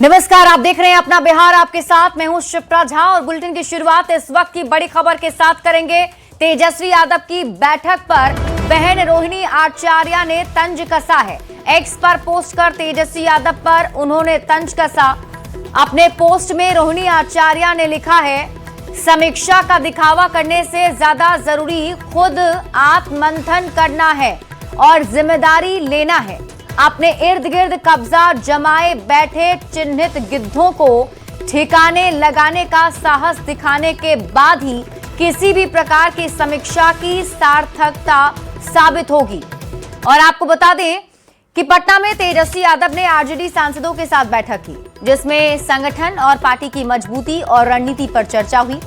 नमस्कार, आप देख रहे हैं अपना बिहार आपके साथ। मैं हूं शिप्रा झा और बुलेटिन की शुरुआत इस वक्त की बड़ी खबर के साथ करेंगे। तेजस्वी यादव की बैठक पर बहन रोहिणी आचार्य ने तंज कसा है। एक्स पर पोस्ट कर तेजस्वी यादव पर उन्होंने तंज कसा। अपने पोस्ट में रोहिणी आचार्य ने लिखा है, समीक्षा का दिखावा करने से ज्यादा जरूरी खुद आत्ममंथन करना है और जिम्मेदारी लेना है। अपने इर्द गिर्द कब्जा जमाए बैठे चिन्हित गिद्धों को ठिकाने लगाने का साहस दिखाने के बाद ही किसी भी प्रकार की समीक्षा की सार्थकता साबित होगी। और आपको बता दें कि पटना में तेजस्वी यादव ने आरजेडी सांसदों के साथ बैठक की, जिसमें संगठन और पार्टी की मजबूती और रणनीति पर चर्चा हुई।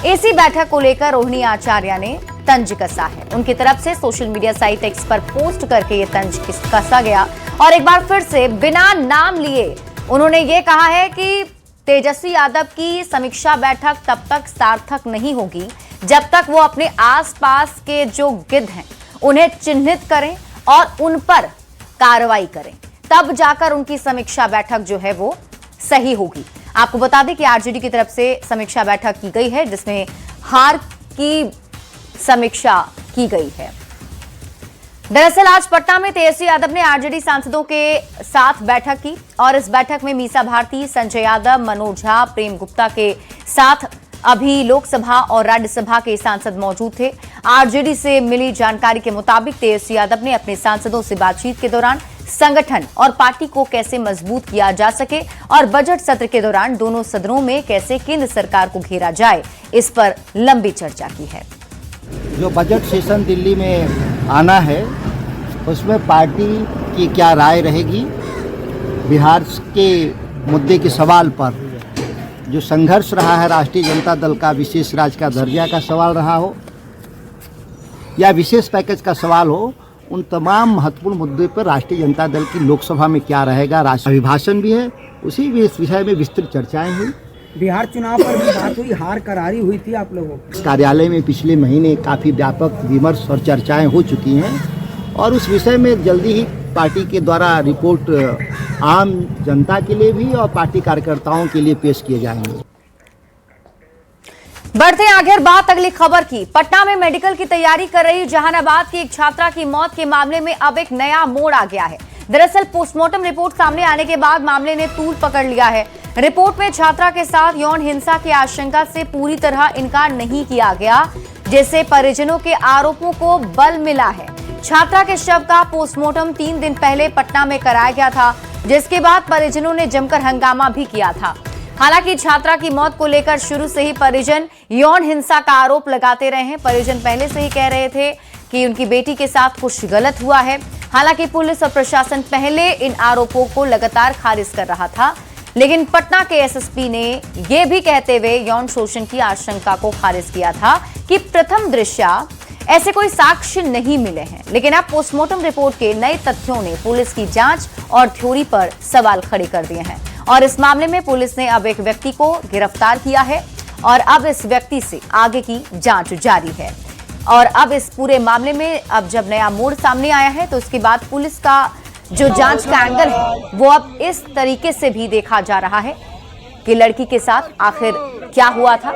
इसी बैठक को लेकर रोहिणी आचार्य ने तंज कसा है। उनकी तरफ से सोशल मीडिया साइट एक्स पर पोस्ट करके ये तंज कसा गया और एक बार फिर से बिना नाम लिए उन्होंने ये कहा है कि तेजस्वी यादव की समीक्षा बैठक तब तक सार्थक नहीं होगी जब तक वो अपने आसपास के जो गिद्ध हैं उन्हें चिन्हित करें और उन पर कार्रवाई करें, तब जाकर उनकी समीक्षा बैठक जो है वो सही होगी। आपको बता दें कि आरजेडी की तरफ से समीक्षा बैठक की गई है, जिसमें हार की समीक्षा की गई है। दरअसल आज पटना में तेजस्वी यादव ने आरजेडी सांसदों के साथ बैठक की और इस बैठक में मीसा भारती, संजय यादव, मनोज झा, प्रेम गुप्ता के साथ अभी लोकसभा और राज्यसभा के सांसद मौजूद थे। आरजेडी से मिली जानकारी के मुताबिक तेजस्वी यादव ने अपने सांसदों से बातचीत के दौरान संगठन और पार्टी को कैसे मजबूत किया जा सके और बजट सत्र के दौरान दोनों सदनों में कैसे केंद्र सरकार को घेरा जाए, इस पर लंबी चर्चा की है। जो बजट सेशन दिल्ली में आना है उसमें पार्टी की क्या राय रहेगी, बिहार के मुद्दे के सवाल पर जो संघर्ष रहा है, राष्ट्रीय जनता दल का विशेष राज्य का दर्जा का सवाल रहा हो या विशेष पैकेज का सवाल हो, उन तमाम महत्वपूर्ण मुद्दे पर राष्ट्रीय जनता दल की लोकसभा में क्या रहेगा, राष्ट्रीय अभिभाषण भी है, उसी भी इस विषय में विस्तृत चर्चाएं हुई। बिहार चुनाव पर भी बात हुई, हार करारी हुई थी आप लोगों को। कार्यालय में पिछले महीने काफ़ी व्यापक विमर्श और चर्चाएं हो चुकी हैं और उस विषय में जल्दी ही पार्टी के द्वारा रिपोर्ट आम जनता के लिए भी और पार्टी कार्यकर्ताओं के लिए पेश किए जाएंगे। बढ़ते हैं आगे बात अगली खबर की। पटना में मेडिकल की तैयारी कर रही जहानाबाद की एक छात्रा की मौत के मामले में अब एक नया मोड़ आ गया है। दरअसल पोस्टमार्टम रिपोर्ट सामने आने के बाद मामले ने तूल पकड़ लिया है। रिपोर्ट में छात्रा के साथ यौन हिंसा की आशंका से पूरी तरह इनकार नहीं किया गया, जिससे परिजनों के आरोपों को बल मिला है। छात्रा के शव का पोस्टमार्टम 3 दिन पहले पटना में कराया गया था, जिसके बाद परिजनों ने जमकर हंगामा भी किया था। हालांकि छात्रा की मौत को लेकर शुरू से ही परिजन यौन हिंसा का आरोप लगाते रहे हैं। परिजन पहले से ही कह रहे थे कि उनकी बेटी के साथ कुछ गलत हुआ है। हालांकि पुलिस और प्रशासन पहले इन आरोपों को लगातार खारिज कर रहा था, लेकिन पटना के एसएसपी ने यह भी कहते हुए यौन शोषण की आशंका को खारिज किया था कि प्रथम दृष्टया ऐसे कोई साक्ष्य नहीं मिले हैं। लेकिन अब पोस्टमार्टम रिपोर्ट के नए तथ्यों ने पुलिस की जांच और थ्योरी पर सवाल खड़े कर दिए हैं और इस मामले में पुलिस ने अब एक व्यक्ति को गिरफ्तार किया है और अब इस व्यक्ति से आगे की जांच जारी है। और अब इस पूरे मामले में अब जब नया मोड़ सामने आया है तो उसके बाद पुलिस का जो जांच का एंगल है वो अब इस तरीके से भी देखा जा रहा है कि लड़की के साथ आखिर क्या हुआ था।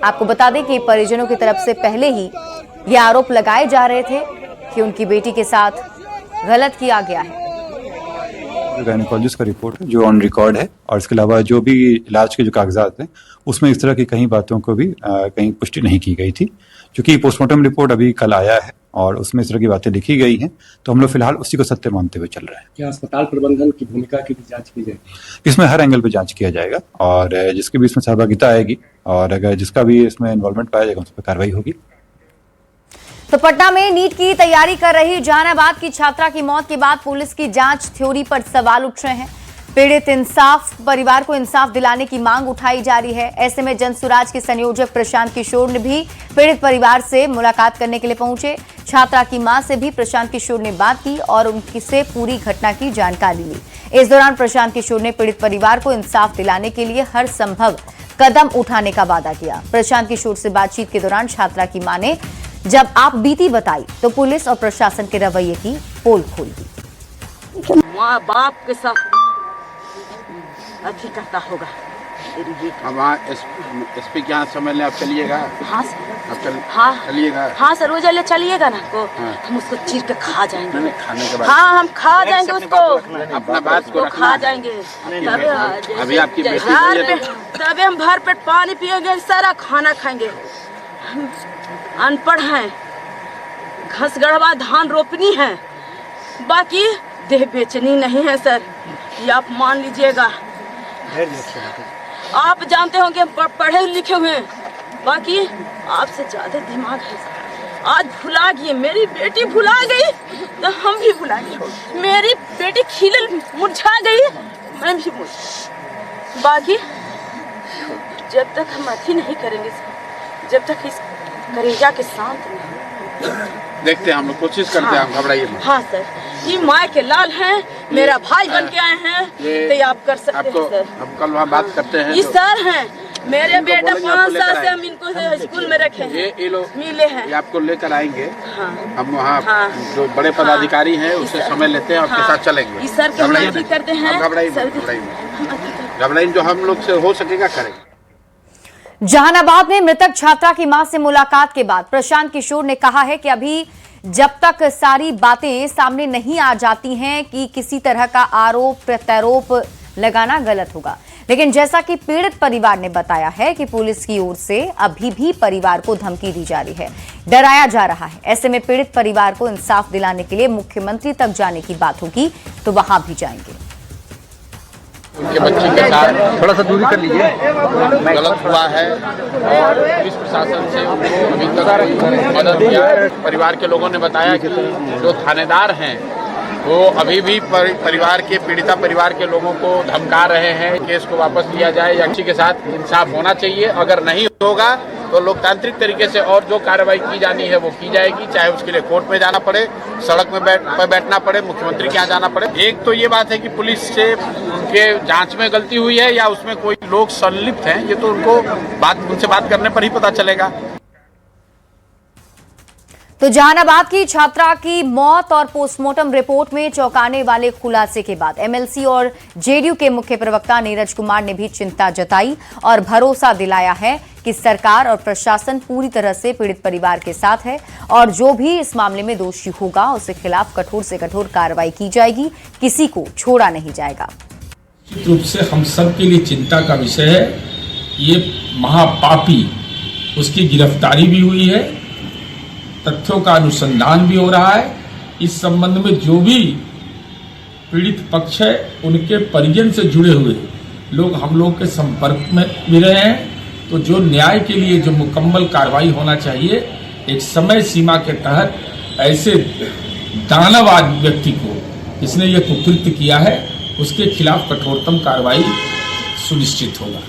आपको बता दें कि परिजनों की तरफ से पहले ही ये आरोप लगाए जा रहे थे कि उनकी बेटी के साथ गलत किया गया है। गायनेकोलॉजिस्ट का रिपोर्ट है जो ऑन रिकॉर्ड है और इसके अलावा जो भी इलाज के जो कागजात हैं उसमें इस तरह की कई बातों को भी कहीं पुष्टि नहीं की गई थी। क्योंकि पोस्टमार्टम रिपोर्ट अभी कल आया है और उसमें इस तरह की बातें लिखी गई हैं, तो हम लोग फिलहाल उसी को सत्य मानते हुए चल रहे हैं। क्या अस्पताल प्रबंधन की भूमिका की भी जांच की जाएगी? इसमें हर एंगल पे जांच किया जाएगा और जिसकी भी इसमें सहभागिता आएगी और अगर जिसका भी इसमें इन्वॉल्वमेंट पाया जाएगा उस पर कार्रवाई होगी। तो पटना में नीट की तैयारी कर रही जहानाबाद की छात्रा की मौत के बाद पुलिस की जांच थ्योरी पर सवाल उठ रहे हैं। पीड़ित परिवार को इंसाफ दिलाने की मांग उठाई जा रही है। ऐसे में जनसुराज के संयोजक प्रशांत किशोर ने भी पीड़ित परिवार से मुलाकात करने के लिए पहुंचे। छात्रा की मां से भी प्रशांत किशोर ने बात की और उनसे पूरी घटना की जानकारी ली। इस दौरान प्रशांत किशोर ने पीड़ित परिवार को इंसाफ दिलाने के लिए हर संभव कदम उठाने का वादा किया। प्रशांत किशोर से बातचीत के दौरान छात्रा की मां ने जब आप बीती बताई तो पुलिस और प्रशासन के रवैये की पोल खोल दी। माँ बाप के साथ अथी करता होगा मेरी बेटी। अब वहाँ एसपी के यहाँ समझ लें, आप चलिएगा। हाँ सर, आप हाँ चलिएगा। हाँ सर, वो जल्दी चलिएगा ना को हाँ। हम उसको चीर के खा जाएंगे। मैंने खाने के बाद हाँ, हम खा जाएंगे उसको, अपना बात को रखना खा है। जाएंगे। अभी आपकी बेटी तभी हम भर पेट पानी पिएंगे, सारा खाना खाएंगे। हम अनपढ़ हैं, घसगढ़वा धान रोपनी है, बाकी देह बेचनी नहीं है सर, ये आप मान लीजिएगा। आप जानते होंगे हम पढ़े लिखे हुए हैं, बाकी आपसे ज्यादा दिमाग है सर। आज भुला गई मेरी बेटी, भुला गई तो हम भी भुला गए। मेरी बेटी खिल मुरझा गई, मैं भी बाकी जब तक हम अथी नहीं करेंगे सर, जब तक इस करेजा के शांत नहीं। देखते हैं, हम लोग कोशिश करते हैं, हम घबराइए मत। हाँ सर, ये माँ के लाल हैं, मेरा भाई बन के आए हैं, तो आप कर सकते हैं सर। हम कल वहाँ बात करते हैं। ये सर हैं, मेरे बेटा 5 साल से हम इनको स्कूल में रखे हैं, ये लोग मिले हैं। ये आपको लेकर आएंगे। हाँ। हम वहाँ हाँ। जो बड़े पदाधिकारी हैं उससे समय लेते हैं, आपके साथ चलेंगे। इस सर के घबराइए मदद करते हैं, घबराइए, जो हम लोग से हो सकेगा करेंगे। जहानाबाद में मृतक छात्रा की मां से मुलाकात के बाद प्रशांत किशोर ने कहा है कि अभी जब तक सारी बातें सामने नहीं आ जाती हैं कि किसी तरह का आरोप प्रत्यारोप लगाना गलत होगा। लेकिन जैसा कि पीड़ित परिवार ने बताया है कि पुलिस की ओर से अभी भी परिवार को धमकी दी जा रही है, डराया जा रहा है। ऐसे में पीड़ित परिवार को इंसाफ दिलाने के लिए मुख्यमंत्री तक जाने की बात होगी तो वहां भी जाएंगे। उनके बच्चे के साथ थोड़ा सा दूरी कर लीजिए, गलत हुआ है और पुलिस प्रशासन से उनको अभी तक मदद किया है। परिवार के लोगों ने बताया कि जो थानेदार हैं वो अभी भी परिवार के पीड़िता परिवार के लोगों को धमका रहे हैं, केस को वापस लिया जाए या किसी के साथ इंसाफ होना चाहिए। अगर नहीं होगा तो लोकतांत्रिक तरीके से और जो कार्रवाई की जानी है वो की जाएगी, चाहे उसके लिए कोर्ट में जाना पड़े, सड़क में बैठना पड़े, मुख्यमंत्री के यहाँ जाना पड़े। एक तो ये बात है कि पुलिस से उनके जांच में गलती हुई है या उसमें कोई लोग संलिप्त हैं, ये तो उनसे बात करने पर ही पता चलेगा। तो जहानाबाद की छात्रा की मौत और पोस्टमार्टम रिपोर्ट में चौंकाने वाले खुलासे के बाद एमएलसी और जेडीयू के मुख्य प्रवक्ता नीरज कुमार ने भी चिंता जताई और भरोसा दिलाया है कि सरकार और प्रशासन पूरी तरह से पीड़ित परिवार के साथ है और जो भी इस मामले में दोषी होगा उसके खिलाफ कठोर से कठोर कार्रवाई की जाएगी, किसी को छोड़ा नहीं जाएगा। निश्चित रूप से हम सब के लिए चिंता का विषय है। ये महापापी, उसकी गिरफ्तारी भी हुई है, तथ्यों का अनुसंधान भी हो रहा है। इस संबंध में जो भी पीड़ित पक्ष है उनके परिजन से जुड़े हुए लोग हम लोग के संपर्क में भी रहे हैं। तो जो न्याय के लिए जो मुकम्मल कार्रवाई होना चाहिए, एक समय सीमा के तहत ऐसे दानवाद व्यक्ति को जिसने ये कुकृत्य किया है उसके खिलाफ कठोरतम कार्रवाई सुनिश्चित होगा।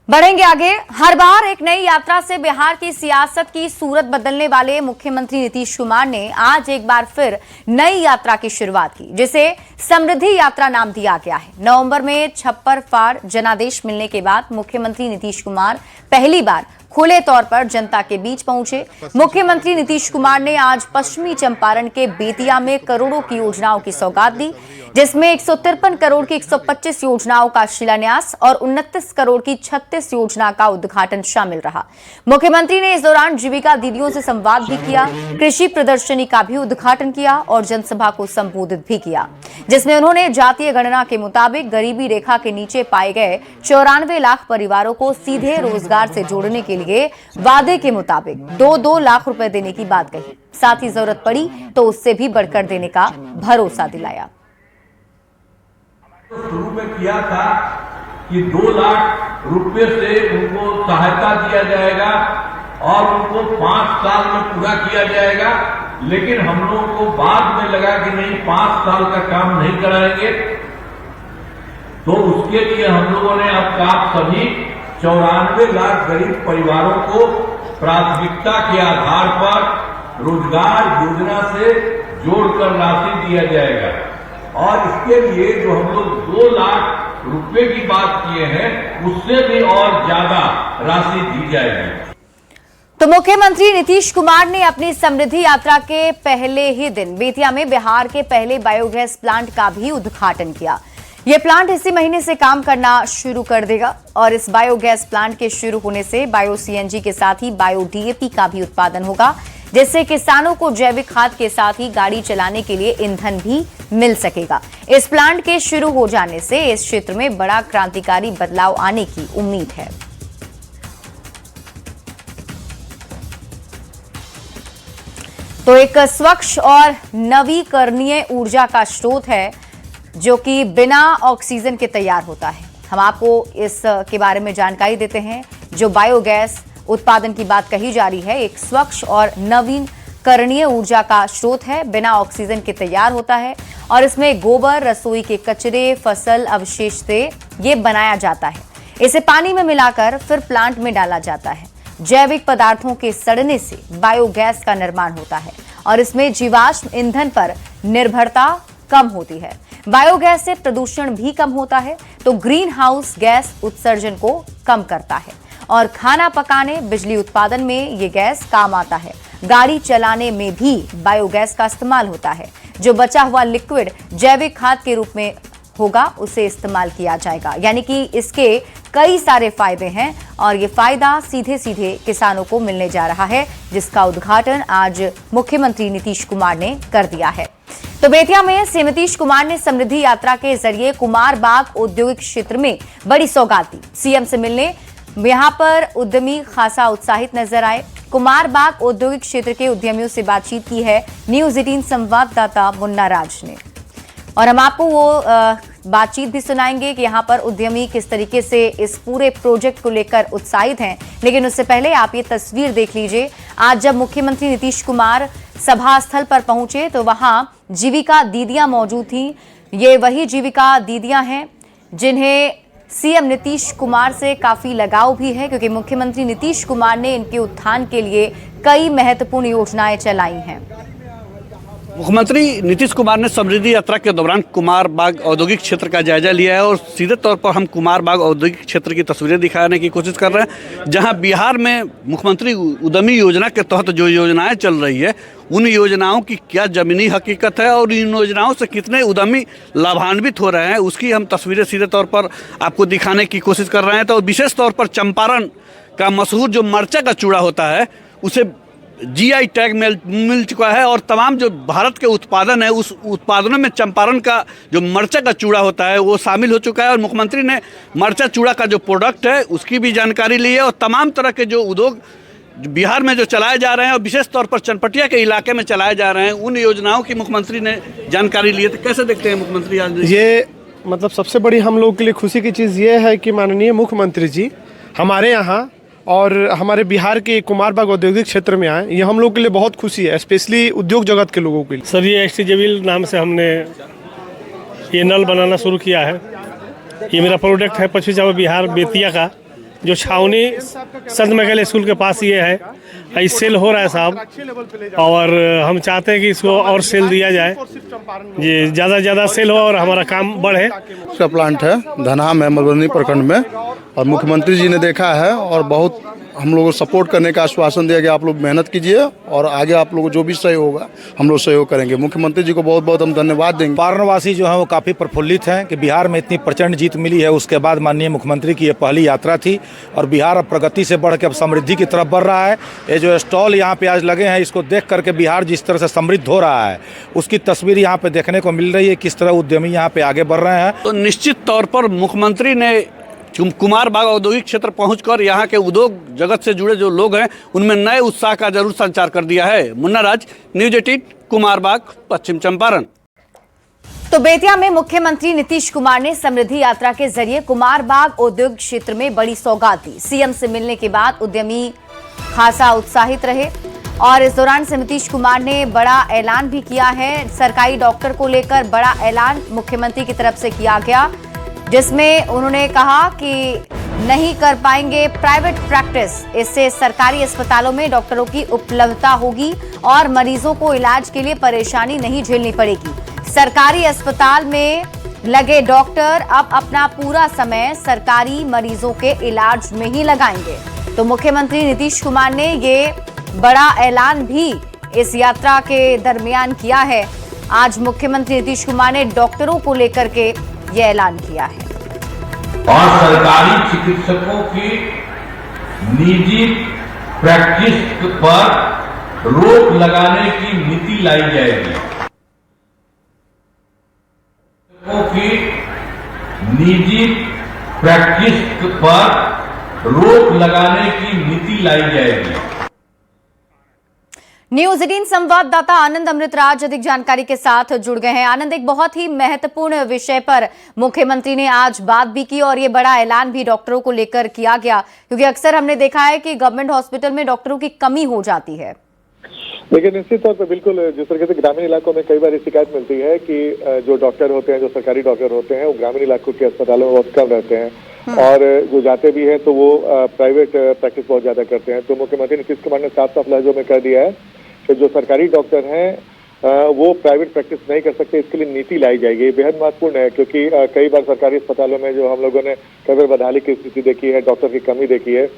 बढ़ेंगे आगे। हर बार एक नई यात्रा से बिहार की सियासत की सूरत बदलने वाले मुख्यमंत्री नीतीश कुमार ने आज एक बार फिर नई यात्रा की शुरुआत की, जिसे समृद्धि यात्रा नाम दिया गया है। नवंबर में छप्पर फाड़ जनादेश मिलने के बाद मुख्यमंत्री नीतीश कुमार पहली बार खुले तौर पर जनता के बीच पहुंचे। मुख्यमंत्री नीतीश कुमार ने आज पश्चिमी चंपारण के बेतिया में करोड़ों की योजनाओं की सौगात दी, जिसमें 153 करोड़ की 125 योजनाओं का शिलान्यास और 29 करोड़ की 36 योजना का उद्घाटन शामिल रहा। मुख्यमंत्री ने इस दौरान जीविका दीदियों से संवाद भी किया, कृषि प्रदर्शनी का भी उद्घाटन किया और जनसभा को संबोधित भी किया, जिसमें उन्होंने जातीय गणना के मुताबिक गरीबी रेखा के नीचे पाए गए 94 लाख परिवारों को सीधे रोजगार से जोड़ने के लिए वादे के मुताबिक 2-2 लाख रुपए देने की बात कही। साथ ही जरूरत पड़ी तो उससे भी बढ़कर देने का भरोसा दिलाया। शुरू में किया था कि 2 लाख रुपए से उनको सहायता दिया जाएगा और उनको 5 साल में पूरा किया जाएगा, लेकिन हम लोगों को बाद में लगा कि नहीं 5 साल का काम नहीं कराएंगे। तो उसके लिए हम लोगों ने अब आप सभी 94 लाख गरीब परिवारों को प्राथमिकता के आधार पर रोजगार योजना से जोड़कर राशि दिया जाएगा और इसके लिए जो हम लोग 2 लाख रुपए की बात किए हैं उससे भी और ज्यादा राशि दी जाएगी। तो मुख्यमंत्री नीतीश कुमार ने अपनी समृद्धि यात्रा के पहले ही दिन बेतिया में बिहार के पहले बायोगैस प्लांट का भी उद्घाटन किया। ये प्लांट इसी महीने से काम करना शुरू कर देगा और इस बायोगैस प्लांट के शुरू होने से बायो सीएनजी के साथ ही बायो डीएपी का भी उत्पादन होगा, जिससे किसानों को जैविक खाद के साथ ही गाड़ी चलाने के लिए ईंधन भी मिल सकेगा। इस प्लांट के शुरू हो जाने से इस क्षेत्र में बड़ा क्रांतिकारी बदलाव आने की उम्मीद है। तो एक स्वच्छ और नवीकरणीय ऊर्जा का स्रोत है जो कि बिना ऑक्सीजन के तैयार होता है। हम आपको इसके बारे में जानकारी देते हैं। जो बायोगैस उत्पादन की बात कही जा रही है, एक स्वच्छ और नवीकरणीय ऊर्जा का स्रोत है, बिना ऑक्सीजन के तैयार होता है और इसमें गोबर, रसोई के कचरे, फसल अवशेष से ये बनाया जाता है। इसे पानी में मिलाकर फिर प्लांट में डाला जाता है। जैविक पदार्थों के सड़ने से बायोगैस का निर्माण होता है और इसमें जीवाश्म ईंधन पर निर्भरता कम होती है। बायोगैस से प्रदूषण भी कम होता है, तो ग्रीन हाउस गैस उत्सर्जन को कम करता है और खाना पकाने, बिजली उत्पादन में ये गैस काम आता है। गाड़ी चलाने में भी बायोगैस का इस्तेमाल होता है। जो बचा हुआ लिक्विड जैविक खाद के रूप में होगा उसे इस्तेमाल किया जाएगा। यानी कि इसके कई सारे फायदे हैं और ये फायदा सीधे सीधे किसानों को मिलने जा रहा है, जिसका उद्घाटन आज मुख्यमंत्री नीतीश कुमार ने कर दिया है। तो बेतिया में सीएम नीतीश कुमार ने समृद्धि यात्रा के जरिए कुमार बाग औद्योगिक क्षेत्र में बड़ी सौगात दी। सीएम से मिलने यहां पर उद्यमी खासा उत्साहित नजर आए। कुमार बाग औद्योगिक क्षेत्र के उद्यमियों से बातचीत की है न्यूज़ 18 संवाददाता मुन्ना राज ने, और हम आपको वो बातचीत भी सुनाएंगे कि यहाँ पर उद्यमी किस तरीके से इस पूरे प्रोजेक्ट को लेकर उत्साहित हैं। लेकिन उससे पहले आप ये तस्वीर देख लीजिए। आज जब मुख्यमंत्री नीतीश कुमार सभा स्थल पर पहुंचे तो वहां जीविका दीदियां मौजूद थीं। ये वही जीविका दीदियां हैं जिन्हें सीएम नीतीश कुमार से काफी लगाव भी है, क्योंकि मुख्यमंत्री नीतीश कुमार ने इनके उत्थान के लिए कई महत्वपूर्ण योजनाएं चलाई हैं। मुख्यमंत्री नीतीश कुमार ने समृद्धि यात्रा के दौरान कुमार बाग औद्योगिक क्षेत्र का जायजा लिया है और सीधे तौर पर हम कुमार बाग औद्योगिक क्षेत्र की तस्वीरें दिखाने की कोशिश कर रहे हैं, जहां बिहार में मुख्यमंत्री उद्यमी योजना के तहत जो योजनाएं चल रही है उन योजनाओं की क्या जमीनी हकीकत है और इन योजनाओं से कितने उद्यमी लाभान्वित हो रहे हैं, उसकी हम तस्वीरें सीधे तौर पर आपको दिखाने की कोशिश कर रहे हैं। तो विशेष तौर पर चंपारण का मशहूर जो मरचा का चूड़ा होता है उसे जीआई टैग मिल चुका है और तमाम जो भारत के उत्पादन है उस उत्पादनों में चंपारण का जो मरचा का चूड़ा होता है वो शामिल हो चुका है। और मुख्यमंत्री ने मरचा चूड़ा का जो प्रोडक्ट है उसकी भी जानकारी ली है और तमाम तरह के जो उद्योग बिहार में जो चलाए जा रहे हैं और विशेष तौर पर चनपटिया के इलाके में चलाए जा रहे हैं उन योजनाओं की मुख्यमंत्री ने जानकारी ली है। तो कैसे देखते हैं मुख्यमंत्री आज ये मतलब सबसे बड़ी हम लोग के लिए खुशी की चीज़ ये है कि माननीय मुख्यमंत्री जी हमारे यहाँ और हमारे बिहार के कुमार बाग औद्योगिक क्षेत्र में आए, ये हम लोग के लिए बहुत खुशी है, स्पेशली उद्योग जगत के लोगों के लिए। सर ये एक्सटीजेबल नाम से हमने ये नल बनाना शुरू किया है। ये मेरा प्रोडक्ट है पश्चिमी चंपारण बिहार बेतिया का, जो छावनी संत मैकेल स्कूल के पास ये है। ये सेल हो रहा है साहब और हम चाहते हैं कि इसको और सेल दिया जाए, ये ज़्यादा से ज़्यादा सेल हो और हमारा काम बढ़े। इसका प्लांट है धनाम है मधुबनी प्रखंड में और मुख्यमंत्री जी ने देखा है और बहुत हम लोगों को सपोर्ट करने का आश्वासन दिया कि आप लोग मेहनत कीजिए और आगे आप लोगों को जो भी सही होगा हम लोग सहयोग करेंगे। मुख्यमंत्री जी को बहुत बहुत हम धन्यवाद देंगे। वाराणसी जो है वो काफ़ी प्रफुल्लित हैं कि बिहार में इतनी प्रचंड जीत मिली है। उसके बाद माननीय मुख्यमंत्री की ये पहली यात्रा थी और बिहार अब प्रगति से बढ़ के अब समृद्धि की तरफ बढ़ रहा है। ये जो स्टॉल यहाँ पे आज लगे हैं इसको देख करके बिहार जिस तरह से समृद्ध हो रहा है उसकी तस्वीर यहाँ पे देखने को मिल रही है, किस तरह उद्यमी यहाँ पे आगे बढ़ रहे हैं। तो निश्चित तौर पर मुख्यमंत्री ने कुमार बाग औद्योगिक क्षेत्र पहुंचकर यहाँ के उद्योग जगत से जुड़े जो लोग हैं उनमें नए उत्साह का जरूर संचार कर दिया है। मुन्ना राज, न्यूज़ 18, कुमार बाग, पश्चिम चंपारण। तो बेतिया में मुख्यमंत्री नीतीश कुमार ने समृद्धि यात्रा के जरिए कुमार बाग औद्योगिक क्षेत्र में बड़ी सौगात दी। सीएम से मिलने के बाद उद्यमी खासा उत्साहित रहे और इस दौरान से नीतीश कुमार ने बड़ा ऐलान भी किया है। सरकारी डॉक्टर को लेकर बड़ा ऐलान मुख्यमंत्री की तरफ से किया गया, जिसमें उन्होंने कहा कि नहीं कर पाएंगे प्राइवेट प्रैक्टिस, इससे सरकारी अस्पतालों में डॉक्टरों की उपलब्धता होगी और मरीजों को इलाज के लिए परेशानी नहीं झेलनी पड़ेगी। सरकारी अस्पताल में लगे डॉक्टर अब अपना पूरा समय सरकारी मरीजों के इलाज में ही लगाएंगे। तो मुख्यमंत्री नीतीश कुमार ने ये बड़ा ऐलान भी इस यात्रा के दरमियान किया है। आज मुख्यमंत्री नीतीश कुमार ने डॉक्टरों को लेकर के ये ऐलान किया है। और सरकारी चिकित्सकों की निजी प्रैक्टिस पर रोक लगाने की नीति लाई जाएगी। की निजी प्रैक्टिस पर रोक लगाने की नीति लाई जाएगी। न्यूज 18 संवाददाता आनंद अमृतराज अधिक जानकारी के साथ जुड़ गए हैं। आनंद, एक बहुत ही महत्वपूर्ण विषय पर मुख्यमंत्री ने आज बात भी की और ये बड़ा ऐलान भी डॉक्टरों को लेकर किया गया, क्योंकि अक्सर हमने देखा है कि गवर्नमेंट हॉस्पिटल में डॉक्टरों की कमी हो जाती है। लेकिन निश्चित तौर पर बिल्कुल जिस तरीके से ग्रामीण इलाकों में कई बार शिकायत मिलती है कि जो डॉक्टर होते हैं, जो सरकारी डॉक्टर होते हैं, वो ग्रामीण इलाकों के अस्पतालों में बहुत कम रहते हैं और जो जाते भी हैं तो वो प्राइवेट प्रैक्टिस बहुत ज्यादा करते हैं। तो मुख्यमंत्री नीतीश कुमार ने साफ साफ लहजों में कह दिया है कि जो सरकारी डॉक्टर हैं वो प्राइवेट प्रैक्टिस नहीं कर सकते, इसके लिए नीति लाई जाएगी। बेहद महत्वपूर्ण है क्योंकि कई बार सरकारी अस्पतालों में जो हम लोगों ने कई बार बदहाली की स्थिति देखी है, डॉक्टर की कमी देखी है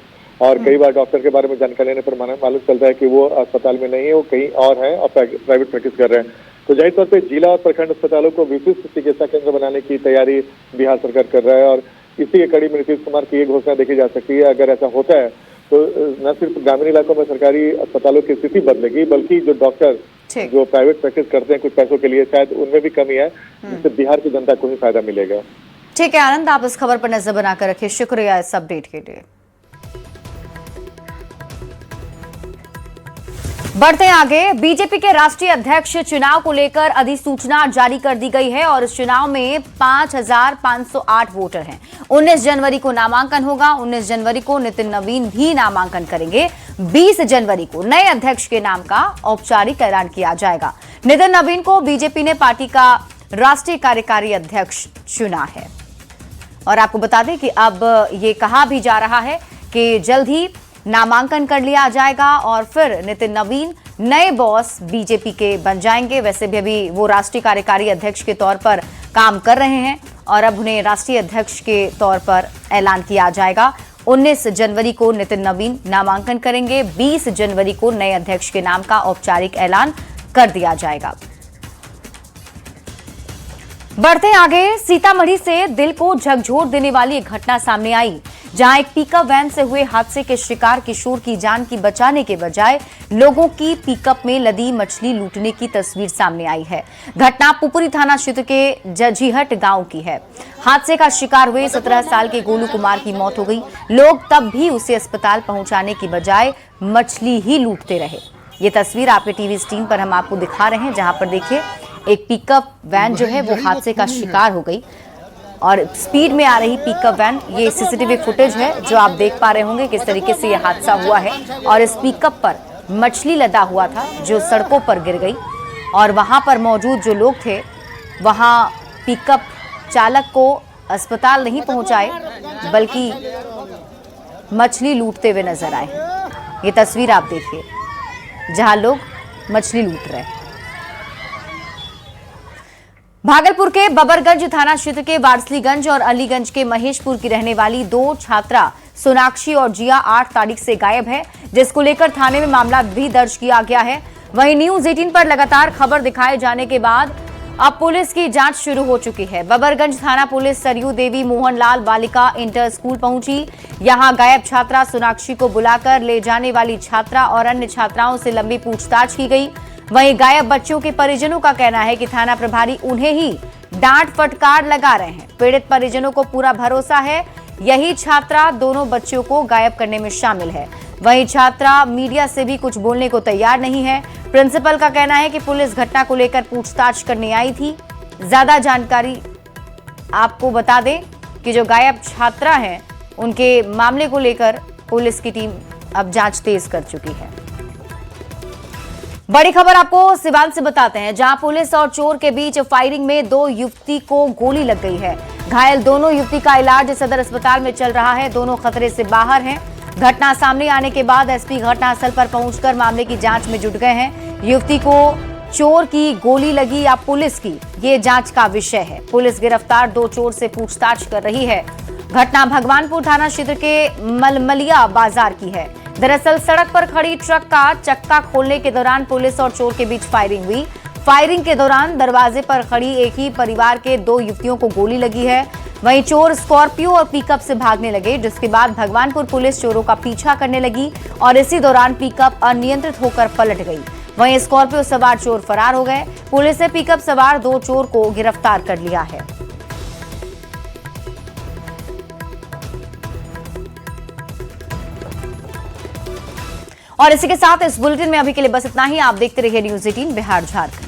और कई बार डॉक्टर के बारे में जानकारी लेने पर मालूम चलता है कि वो अस्पताल में नहीं है, वो कहीं और है और प्राइवेट प्रैक्टिस कर रहे हैं। तो जाहिर तौर पर जिला और प्रखंड अस्पतालों को विशिष्ट चिकित्सा केंद्र बनाने की तैयारी बिहार सरकार कर रहा है और इसी के कड़ी में नीतीश कुमार की ये घोषणा देखी जा सकती है। अगर ऐसा होता है तो न सिर्फ ग्रामीण इलाकों में सरकारी अस्पतालों की स्थिति बदलेगी, बल्कि जो डॉक्टर जो प्राइवेट प्रैक्टिस करते हैं कुछ पैसों के लिए, शायद उनमें भी कमी है, जिससे बिहार की जनता को भी फायदा मिलेगा। ठीक है आनंद, आप इस खबर पर नजर बनाकर रखिए। शुक्रिया इस अपडेट के लिए। बढ़ते आगे, बीजेपी के राष्ट्रीय अध्यक्ष चुनाव को लेकर अधिसूचना जारी कर दी गई है और इस चुनाव में 5,508 वोटर हैं। 19 जनवरी को नामांकन होगा। 19 जनवरी को नितिन नवीन भी नामांकन करेंगे। 20 जनवरी को नए अध्यक्ष के नाम का औपचारिक ऐलान किया जाएगा। नितिन नवीन को बीजेपी ने पार्टी का राष्ट्रीय कार्यकारी अध्यक्ष चुना है और आपको बता दें कि अब ये कहा भी जा रहा है कि जल्द ही नामांकन कर लिया जाएगा और फिर नितिन नवीन नए बॉस बीजेपी के बन जाएंगे। वैसे भी अभी वो राष्ट्रीय कार्यकारी अध्यक्ष के तौर पर काम कर रहे हैं और अब उन्हें राष्ट्रीय अध्यक्ष के तौर पर ऐलान किया जाएगा। 19 जनवरी को नितिन नवीन नामांकन करेंगे। 20 जनवरी को नए अध्यक्ष के नाम का औपचारिक ऐलान कर दिया जाएगा। बढ़ते आगे, सीतामढ़ी से दिल को झकझोर देने वाली एक घटना सामने आई, जहां एक पिकअप वैन से हुए हादसे के शिकार किशोर की जान की बचाने के बजाय लोगों की पिकअप में लदी मछली लूटने की तस्वीर सामने आई है। घटना पुपरी थाना क्षेत्र के जजीहट गांव की है। हादसे का शिकार हुए 17 साल के गोलू कुमार की मौत हो गई। लोग तब भी उसे अस्पताल पहुंचाने की बजाय मछली ही लूटते रहे। ये तस्वीर आपके टीवी स्क्रीन पर हम आपको दिखा रहे हैं, जहां पर देखिए एक पिकअप वैन जो है वो हादसे का शिकार हो गई और स्पीड में आ रही पिकअप वैन, ये सीसीटीवी फुटेज है जो आप देख पा रहे होंगे किस तरीके से यह हादसा हुआ है। और इस पिकअप पर मछली लदा हुआ था जो सड़कों पर गिर गई और वहां पर मौजूद जो लोग थे वहां पिकअप चालक को अस्पताल नहीं पहुंचाए बल्कि मछली लूटते हुए नजर आए। ये तस्वीर आप देखिए जहां लोग मछली लूट रहे हैं। भागलपुर के बबरगंज थाना क्षेत्र के वारसलीगंज और अलीगंज के महेशपुर की रहने वाली 2 छात्रा सोनाक्षी और जिया 8 तारीख से गायब है, जिसको लेकर थाने में मामला भी दर्ज किया गया है। वहीं न्यूज 18 पर लगातार खबर दिखाए जाने के बाद अब पुलिस की जांच शुरू हो चुकी है। बबरगंज थाना पुलिस सरयू देवी मोहनलाल बालिका इंटर स्कूल पहुंची। यहां गायब छात्रा सोनाक्षी को बुलाकर ले जाने वाली छात्रा और अन्य छात्राओं से लंबी पूछताछ की गई। वहीं गायब बच्चों के परिजनों का कहना है कि थाना प्रभारी उन्हें ही डांट फटकार लगा रहे हैं। पीड़ित परिजनों को पूरा भरोसा है यही छात्रा दोनों बच्चों को गायब करने में शामिल है। वहीं छात्रा मीडिया से भी कुछ बोलने को तैयार नहीं है। प्रिंसिपल का कहना है कि पुलिस घटना को लेकर पूछताछ करने आई थी। ज्यादा जानकारी आपको बता दें कि जो गायब छात्रा है उनके मामले को लेकर पुलिस की टीम अब जांच तेज कर चुकी है। बड़ी खबर आपको सिवान से बताते हैं, जहां पुलिस और चोर के बीच फायरिंग में 2 युवती को गोली लग गई है। घायल दोनों युवती का इलाज सदर अस्पताल में चल रहा है। दोनों खतरे से बाहर हैं। घटना सामने आने के बाद एसपी घटनास्थल पर पहुंचकर मामले की जांच में जुट गए हैं। युवती को चोर की गोली लगी या पुलिस की, ये जांच का विषय है। पुलिस गिरफ्तार 2 चोर से पूछताछ कर रही है। घटना भगवानपुर थाना क्षेत्र के मलमलिया बाजार की है। दरअसल सड़क पर खड़ी ट्रक का चक्का खोलने के दौरान पुलिस और चोर के बीच फायरिंग हुई। फायरिंग के दौरान दरवाजे पर खड़ी एक ही परिवार के 2 युवतियों को गोली लगी है। वहीं चोर स्कॉर्पियो और पिकअप से भागने लगे, जिसके बाद भगवानपुर पुलिस चोरों का पीछा करने लगी और इसी दौरान पिकअप अनियंत्रित होकर पलट गई। वहीं स्कॉर्पियो सवार चोर फरार हो गए। पुलिस ने पिकअप सवार 2 चोर को गिरफ्तार कर लिया है। और इसी के साथ इस बुलेटिन में अभी के लिए बस इतना ही। आप देखते रहिए न्यूज़ 18 बिहार झारखंड।